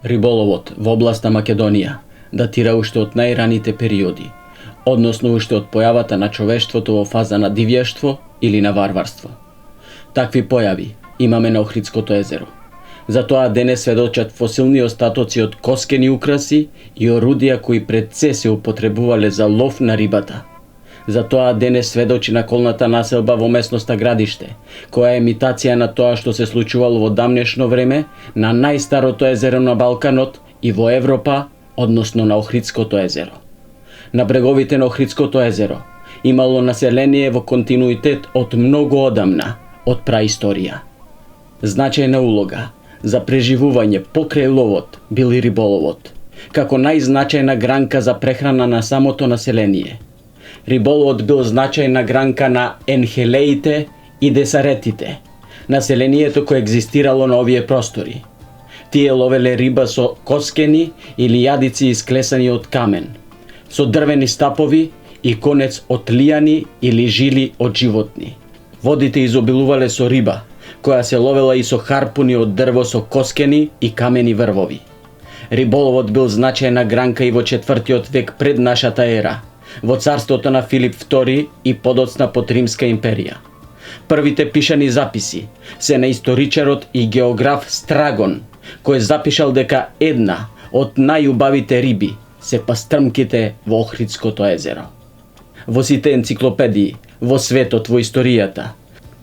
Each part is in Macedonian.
Риболовот во областа Македонија датира уште од најраните периоди, односно уште од појавата на човештвото во фаза на дивјаштво или на варварство. Такви појави имаме на Охридското езеро. Затоа денес сведочат фосилни остатоци од коскени украси и орудија кои пред се употребувале за лов на рибата. Затоа денес сведочи наколната населба во местноста Градиште, која е имитација на тоа што се случувало во дамнешно време на најстарото езеро на Балканот и во Европа, односно на Охридското езеро. На бреговите на Охридското езеро имало население во континуитет од многу одамна, од праисторија. Значајна улога за преживување покрај ловот бил и риболовот, како најзначајна гранка за прехрана на самото население. Риболовот бил значајна гранка на енхелеите и десаретите, населението кое екзистирало на овие простори. Тие ловеле риба со коскени или јадици исклесани од камен, со дрвени стапови и конец од лијани или жили од животни. Водите изобилувале со риба, која се ловела и со харпуни од дрво со коскени и камени врвови. Риболовот бил значајна гранка и во 4 век пред нашата ера, во царството на Филип II и подоцна под Римска империја. Првите пишани записи се на историчарот и географ Страгон, кој запишал дека една од најубавите риби се пастрмките во Охридското езеро. Во сите енциклопедии, во светот, во историјата,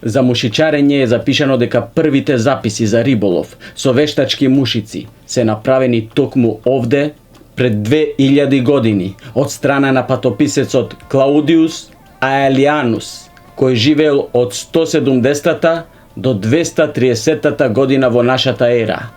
за мушичарење е запишано дека првите записи за риболов со вештачки мушици се направени токму овде пред 2000 години од страна на патописецот Клаудиус Аелианус, кој живеел од 170 до 230 година во нашата ера,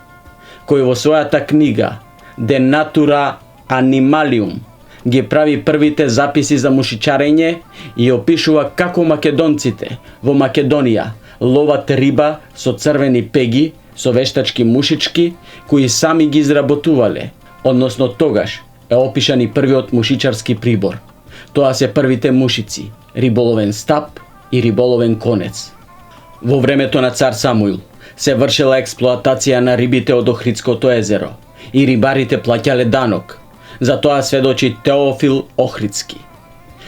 кој во својата книга De Natura Animalium ги прави првите записи за мушичарење и опишува како македонците во Македонија ловат риба со црвени пеги, со вештачки мушички, кои сами ги изработувале, односно тогаш е опишан и првиот мушичарски прибор. Тоа се првите мушици, риболовен стап и риболовен конец. Во времето на цар Самуил се вршела експлоатација на рибите од Охридското езеро и рибарите плаќале данок. За тоа сведочи Теофил Охридски.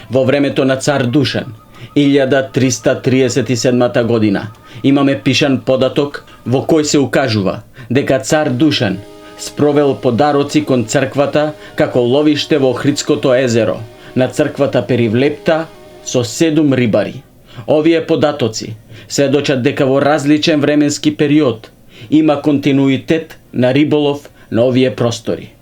Во времето на цар Душан, 1337 година, имаме пишан податок во кој се укажува дека цар Душан спровел подароци кон црквата како ловиште во Охридското езеро, на црквата Перивлепта со 7 рибари. Овие податоци сведочат дека во различен временски период има континуитет на риболов на овие простори.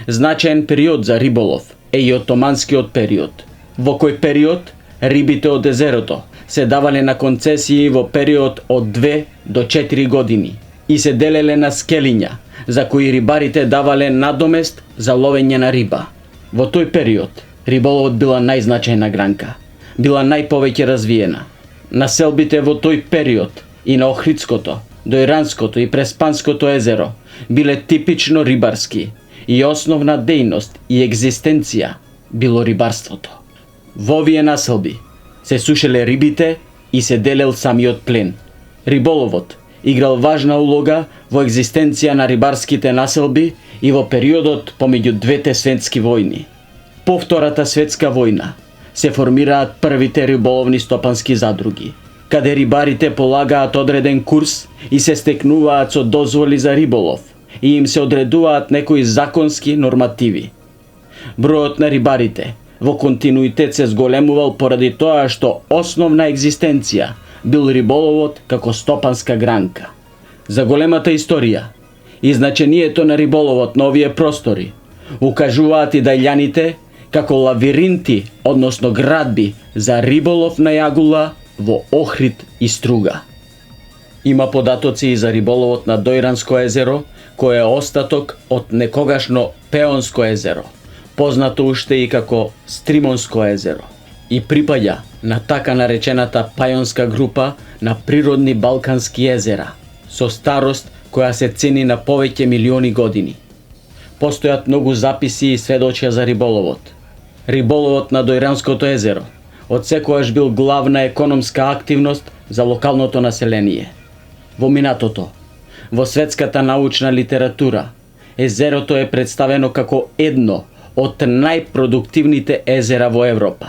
Значаен период за риболов е и отоманскиот период, во кој период рибите од езерото се давале на концесии во период од 2 до 4 години и се делеле на скелиња, за кои рибарите давале надомест за ловење на риба. Во тој период риболовот била најзначајна гранка, била најповеќе развиена. Населбите во тој период и на Охридското, Дојранското и Преспанското езеро биле типично рибарски и основна дејност и екзистенција било рибарството. Во овие населби се сушеле рибите и се делел самиот плен. Риболовот играл важна улога во екзистенција на рибарските населби и во периодот помеѓу двете светски војни. По Втората светска војна се формираат првите риболовни стопански задруги, каде рибарите полагаат одреден курс и се стекнуваат со дозволи за риболов и им се одредуваат некои законски нормативи. Бројот на рибарите во континуитет се зголемувал поради тоа што основна екзистенција бил риболовот како стопанска гранка. За големата историја и значението на риболовот на овие простори укажуваат и дајлјаните како лавиринти, односно градби за риболов на јагула во Охрид и Струга. Има податоци и за риболовот на Дојранско езеро, кој е остаток од некогашно Пеонско езеро, познато уште и како Стримонско езеро, и припаѓа на така наречената Пајонска група на природни балкански езера, со старост која се цени на повеќе милиони години. Постојат многу записи и сведочја за риболовот. Риболовот на Дојранското езеро од секогаш бил главна економска активност за локалното население. Во минатото, во светската научна литература, Езерото е представено како едно од најпродуктивните езера во Европа.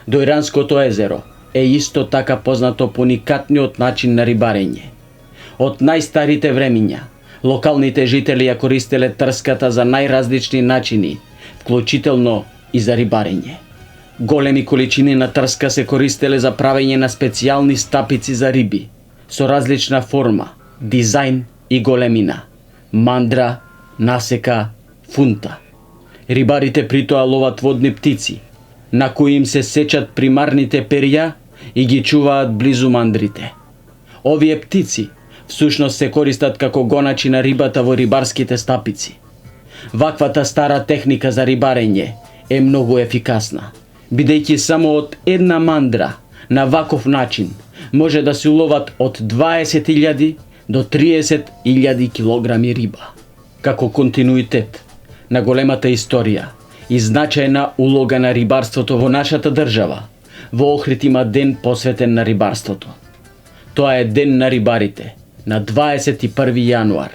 Дојранското езеро е исто така познато по уникатниот начин на рибарење. Од најстарите времиња, локалните жители ја користеле трската за најразлични начини, вклучително и за рибарење. Големи количини на трска се користеле за правење на специјални стапици за риби, со различна форма, дизајн и големина, мандра, насека, фунта. Рибарите при тоа ловат водни птици, на кои им се сечат примарните перја и ги чуваат близу мандрите. Овие птици всушност се користат како гоначи на рибата во рибарските стапици. Ваквата стара техника за рибарење е многу ефикасна, бидејќи само од една мандра на ваков начин може да се уловат од 20.000 до 30.000 килограми риба. Како континуитет на големата историја и значајна улога на рибарството во нашата држава, во Охрид има ден посветен на рибарството. Тоа е ден на рибарите, на 21 јануар,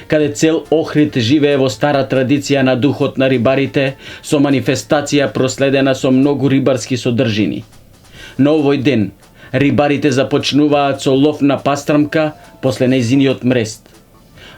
каде цел Охрид живее во стара традиција на духот на рибарите со манифестација проследена со многу рибарски содржини. На овој ден, рибарите започнуваат со лов на пастрамка после нејзиниот мрест.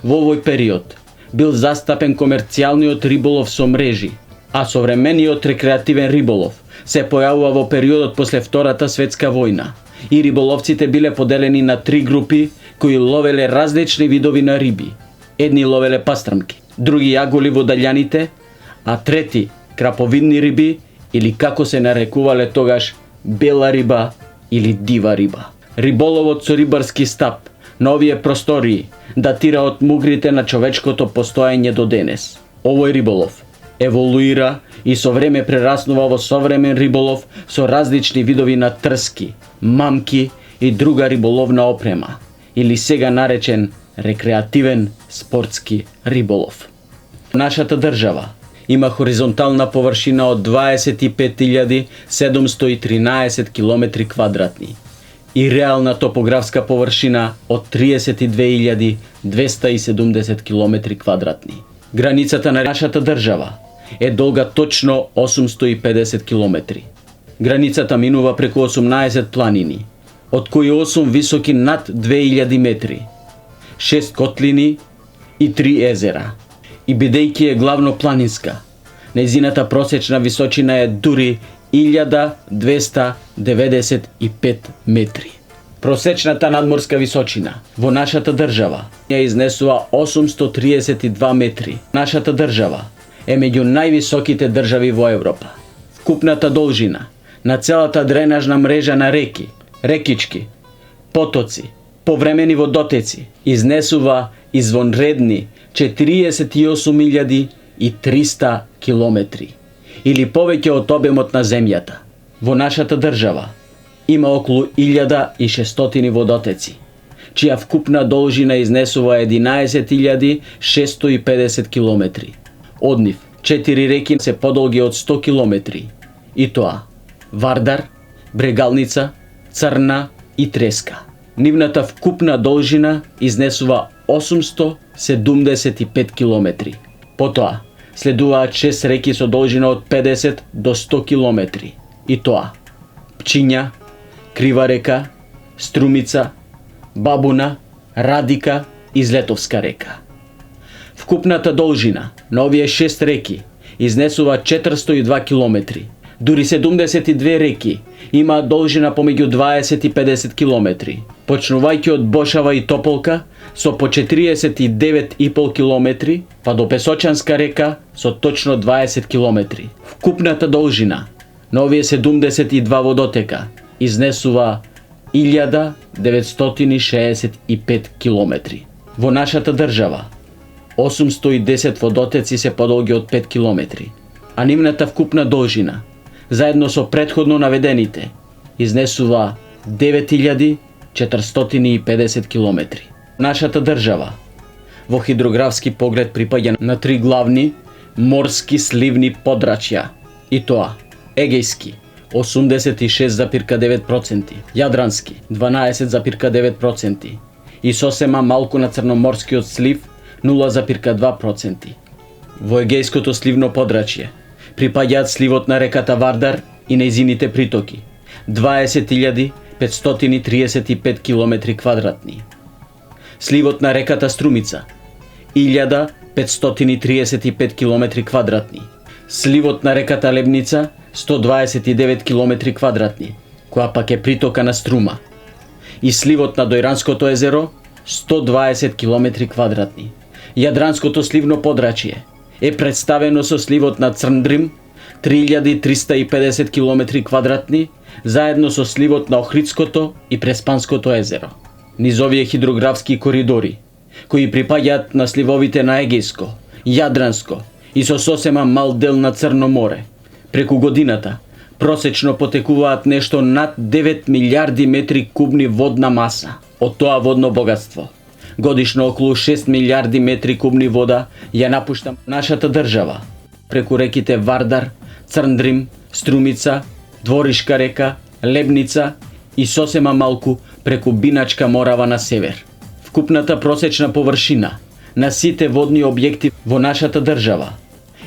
Во овој период бил застапен комерцијалниот риболов со мрежи, а современиот рекреативен риболов се појавува во периодот после Втората светска војна и риболовците биле поделени на 3 групи кои ловеле различни видови на риби. Едни ловеле пастрамки, други јаголи во далјаните, а трети краповидни риби или како се нарекувале тогаш бела риба или дива риба. Риболовот со рибарски стап на овие простории датира од мугрите на човечкото постоење до денес. Овој риболов еволуира и со време прераснува во современ риболов со различни видови на трски, мамки и друга риболовна опрема, или сега наречен рекреативен спортски риболов. Нашата држава има хоризонтална површина од 25.713 километри квадратни и реална топографска површина од 32.270 километри квадратни. Границата на нашата држава е долга точно 850 километри. Границата минува преку 18 планини, од кои 8 високи над 2000 метри, 6 котлини и 3 езера. И бидејќи е главно планинска, нејзината просечна височина е дури 1295 метри. Просечната надморска височина во нашата држава ја изнесува 832 метри. Нашата држава е меѓу највисоките држави во Европа. Вкупната должина на целата дренажна мрежа на реки, рекички, потоци, повремени водотеци изнесува извонредни 48.300 километри, или повеќе од обемот на земјата. Во нашата држава има околу 1600 водотеци, чија вкупна должина изнесува 11.650 километри. Од нив 4 реки се подолги од 100 километри, и тоа Вардар, Брегалница, Црна и Треска. Нивната вкупна должина изнесува 875 километри. Потоа следуваат 6 реки со должина од 50 до 100 километри, и тоа Пчиња, Крива река, Струмица, Бабуна, Радика и Злетовска река. Вкупната должина на овие 6 реки изнесува 402 километри. Дури 72 реки имаат должина помеѓу 20 и 50 километри, почнувајќи од Бошава и Тополка со по 49,5 километри, па до Песочанска река со точно 20 километри. Вкупната должина на овие 72 водотека изнесува 1965 километри. Во нашата држава 810 водотеци се подолги од 5 километри, а нивната вкупна должина заедно со претходно наведените изнесува 9450 километри. Нашата држава во хидрографски поглед припаѓа на 3 главни морски сливни подрачја, и тоа Егејски 86,9%, Јадрански 12,9% и сосема малку на Црноморскиот слив 0,2%. Во Егејското сливно подрачје припаѓаат сливот на реката Вардар и нејзините притоки 20.535 км квадратни. Сливот на реката Струмица 1.535 км квадратни. Сливот на реката Лебница 129 км квадратни, која пак е притока на Струма. И сливот на Дојранското езеро 120 км квадратни. Јадранското сливно подрачје е представено со сливот на Црндрим 3350 км квадратни, заедно со сливот на Охридското и Преспанското езеро. Низ овие хидрографски коридори, кои припаѓаат на сливовите на Егејско, Јадранско и со сосема мал дел на Црно море, преку годината просечно потекуваат нешто над 9 милиарди метри кубни водна маса. Од тоа водно богатство, годишно околу 6 милиарди метри кубни вода ја напушта нашата држава преку реките Вардар, Црндрим, Струмица, Дворишка река, Лебница и сосема малку преку Биначка Морава на север. Вкупната просечна површина на сите водни објекти во нашата држава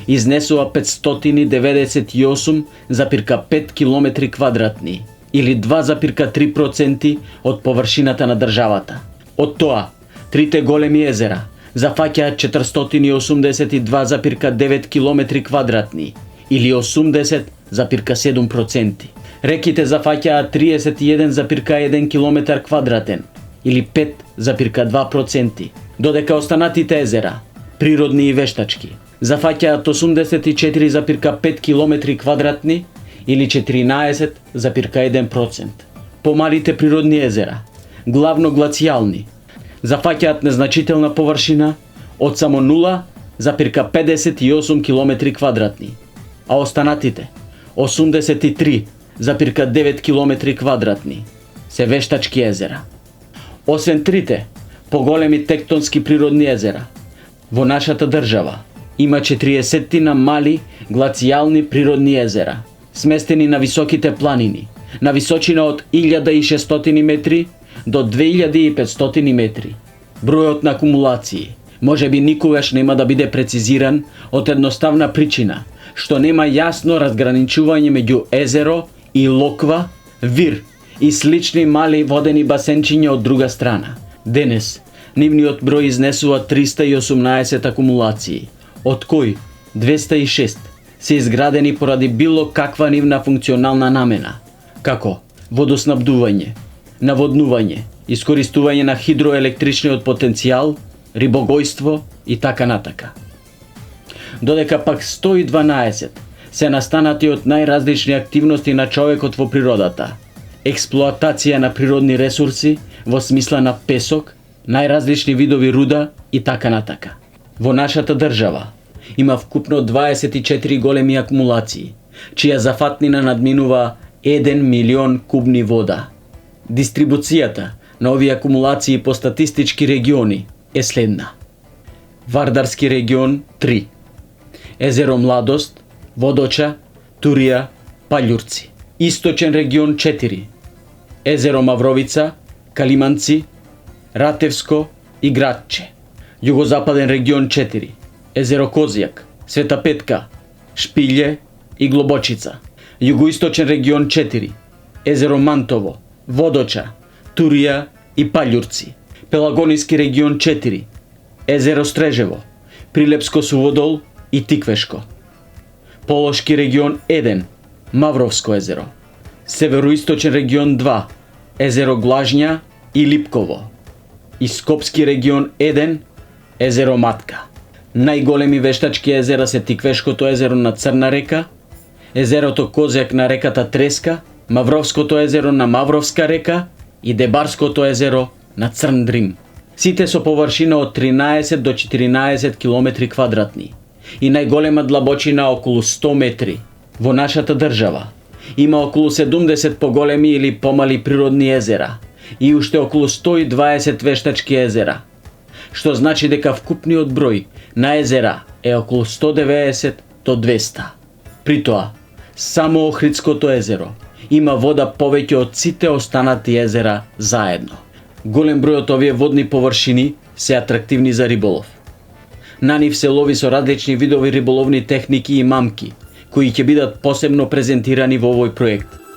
изнесува 598,5 км квадратни или 2,3% од површината на државата. Од тоа, трите големи езера зафаќаат 482,9 км квадратни или 80,7%. Реките зафаќаат 31,1 км квадратен или 5,2%, додека останатите езера, природни и вештачки, зафаќаат 84,5 км квадратни или 14,1%. Помалите природни езера, главно глацијални, зафаќаат незначителна површина од само 0,58 км квадратни, а останатите 83,9 км квадратни се вештачки езера. Освен трите поголеми тектонски природни езера, во нашата држава има 40 мали глацијални природни езера, сместени на високите планини, на височина од 1600 метри до 2500 метри. Бројот на акумулации можеби никогаш нема да биде прецизиран од едноставна причина, што нема јасно разграничување меѓу езеро и локва, вир и слични мали водени басенчиња од друга страна. Денес, нивниот број изнесува 318 акумулации, од кои 206 се изградени поради било каква нивна функционална намена, како водоснабдување, наводнување, искористување на хидроелектричниот потенцијал, рибогојство и така натака. Додека пак 112 се настанати од најразлични активности на човекот во природата, експлоатација на природни ресурси во смисла на песок, најразлични видови руда и така натака. Во нашата држава има вкупно 24 големи акумулации, чија зафатнина надминува 1 милион кубни вода. Дистрибуцијата на овие акумулации по статистички региони е следна. Вардарски регион 3, езеро Младост, Водоча, Турија, Паљурци. Источен регион 4, езеро Мавровица, Калиманци, Ратевско и Градче. Југозападен регион 4, езеро Козјак, Света Петка, Шпилје и Глобочица. Југоисточен регион 4, езеро Мантово, Водоча, Турија и Паљурци. Пелагониски регион 4, езеро Стрежево, Прилепско Суводол и Тиквешко. Полошки регион 1, Мавровско езеро. Североисточен регион 2, езеро Глажња и Липково. И Скопски регион 1, езеро Матка. Најголеми вештачки езера се Тиквешкото езеро на Црна река, езерото Козјак на реката Треска, Мавровското езеро на Мавровска река и Дебарското езеро на Црндрим. Сите со површина од 13 до 14 км квадратни и најголема длабочина околу 100 метри. Во нашата држава има околу 70 поголеми или помали природни езера и уште околу 120 вештачки езера, што значи дека вкупниот број на езера е околу 190 до 200. При тоа, само Охридското езеро има вода повеќе од сите останати езера заедно. Голем број од овие водни површини се атрактивни за риболов. На нив се лови со различни видови риболовни техники и мамки, кои ќе бидат посебно презентирани во овој проект.